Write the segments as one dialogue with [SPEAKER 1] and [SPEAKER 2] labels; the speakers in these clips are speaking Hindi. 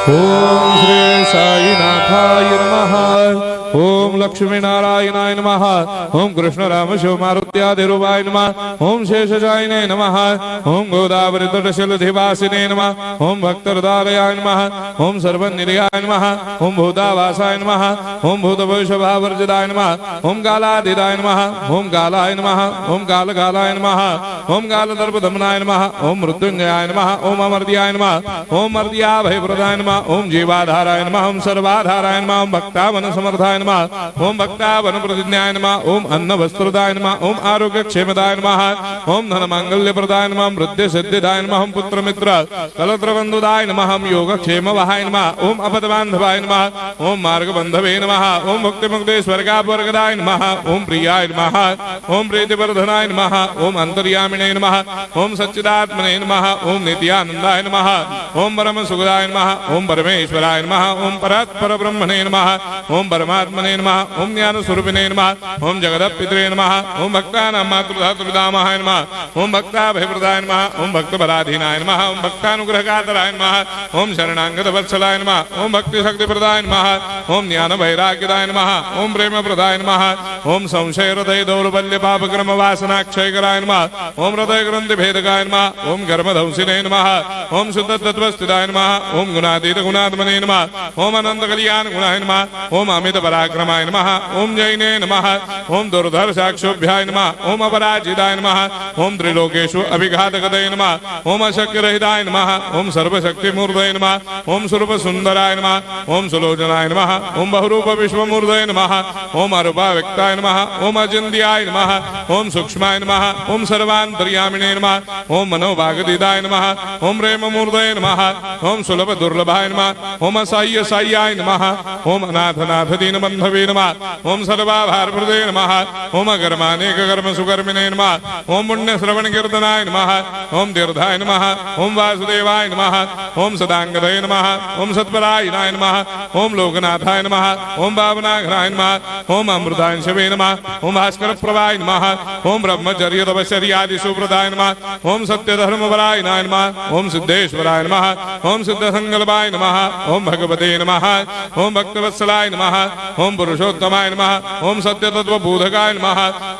[SPEAKER 1] ओम श्री साईनाथाय नमः। ओम लक्ष्मी नारायणाय नमः। ओम कृष्ण राम शिव मारुत्यादिरूपाय नमः। ओम शेषशायिने नमः। ओम गोदावरी तटशिलधिवासिने नमः। ओम भक्तहृदयाय नमः। ओम सर्वनिर्याय नमः। ओम भूतावासाय नमः। ओम भूतभविष्यभावर्जिताय नमः। ओम कालाधीराय नमः। ओम कालाय नमः। ओम कालकालाय नमः। ओम कालदर्पदमनाय नमः। ओम मृत्युंजयाय नमः। ओम अमर्त्याय नमः। ओम मर्त्याभयप्रदाय नमः। ओम जीवाधाराय नमः। ओम सर्वाधाराय नमः। ओम भक्तावन समर्थाय नमः। ओम भक्तावन प्रतिज्ञाय नमः। ओम अन्न वस्त्रदाय नमः। ओम आरोग्य क्षेमदाय नमः। ओम धन मांगल्य प्रदाय नमः। वृद्धि सिद्धिदाय नमः। ओम पुत्र मित्र कलत्र बंधुदाय नमः। ओम योग क्षेम वहाय नमः। ओम अपद बांधवाय नमः। ओम मार्ग बंधवे नमः। ओम भक्ति मुक्ति स्वर्गापवर्गदाय नमः। ओम प्रियाय नमः। ओम प्रीतिवर्धनाय नमः। ओम अंतर्यामिने नमः। ओम सच्चिदात्मने नमः। ओम नित्यानंदाय नमः। ओम परम सुखदाय नमः। ओम परमेश्वराय नमः। ओम परात्पर ब्रह्मणे नमः। ओम परमात्मने नमः। ओम ज्ञान स्वरूपिणे नमः। ओम जगदपितरे नमः। ओम भक्तानां मातृधातुर्पितामहाय नमः। ओम भक्ताभयप्रदाय नमः। ओम भक्तपराधीनाय नमः। ओम भक्तानुग्रहकातराय नमः। ओम शरणागत वत्सलाय नमः। ओम भक्ति शक्ति प्रदाय नमः। ओम ज्ञान वैराग्यदाय नमः। ओम प्रेम प्रदाय नमः। ओम संशय हृदय दौर्बल्य पाप क्रम वासना क्षयकराय नमः। ओम हृदय ग्रंथि भेदकाय नमः। ओम गर्मधंसिने नमः। ओम शुद्ध तत्वस्थिताय नमः। ओम गुणातीत गुणात्मने नमः। ओम अनंत कल्याण गुणाय नमः। ओम अमित पराक्रमाय नमः। ओम जैने नमः। ओम दुर्धर्षाक्षोभ्याय नमः। ओम अपराजिताय नमः। ओम त्रिलोकेषु अभिघातकतये नमः। ओम अशक्य रहिताय नमः। ओम सर्वशक्ति मूर्धये नमः। ओम स्वरूप सुंदराय नमः। ओम सुलोचनाय नमः। ओम बहुरूप विश्वमूर्धये नमः। ओम अरूपाव्यक्ताय नमः। ओम अचिन्त्याय नमः। ओम सूक्ष्माय नमः। ओम सर्वान्तर्यामिने नमः। ओम मनोभागदिदाय नमः। ओम प्रेममूर्धये नमः। ओम सुलभ दुर्लभाय नमः। ओम असाह्य साह्याय नमः। ओम अनाथनाथ दीनबन्धवे नमः। ओम सर्वाभारप्रदे नमः। ओम अकर्मानेक कर्म सुकर्मिणे नमः। ओम पुण्य श्रवण कीर्तनाय नमः। ओम तीर्थाय नमः। ओम वासुदेवाय नमः। ओम सदांगदये नमः। ओम सत्परायणाय नमः। ओम लोकनाथाय नमः। ओम भावनाघ्राय नमः। ओम अमृतांशवे नमः। ओम भास्कर प्रभाय नमः। ओम ब्रह्मचर्य तपश्चर्यादि सुप्रदाय नमः। ओम सत्यधर्मपरायणाय नमः। ओम सिद्धेश्वराय नमः। ओम सिद्ध संकल्पाय नमः। ओम भगवते नमः। ओम भक्तवत्सलाय नमः। ओम पुरुषोत्तमाय नमः। ओम सत्य तत्व बोधकाय नमः।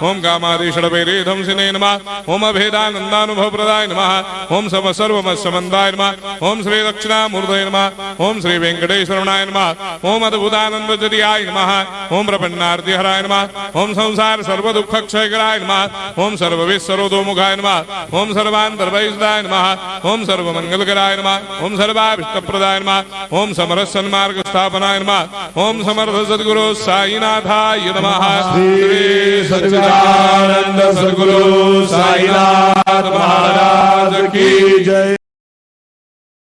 [SPEAKER 1] ओम कामादिषडवैरे ध्वंसिने नमः। ओम अभेदानंदानुभव प्रदाय नमः। ओम सर्वमस्समन्दाय नमः। ओम श्री दक्षिणामूर्तये नमः। ओम श्री वेंकटेश्वरनाय नमः। ओम अद्भुतानंदजरियाय नमः। ओम प्रपन्नार्तिहराय नमः। ओम संसार सर्व दुख क्षयकराय नमः। ओम सर्वविश्वरोधोमुखाय नमः। ओम सर्वान्तर्भयदाय नमः। ओम सर्वमंगलकराय नमः। ओम सर्वाभिष्टप्रदाय नमः। ओम समरस सन्मार्ग स्थापनाय नमः। ओम समर्थ सद्गुरु साईनाथाय नमः।
[SPEAKER 2] श्री सच्चिदानंद सद्गुरु साईनाथ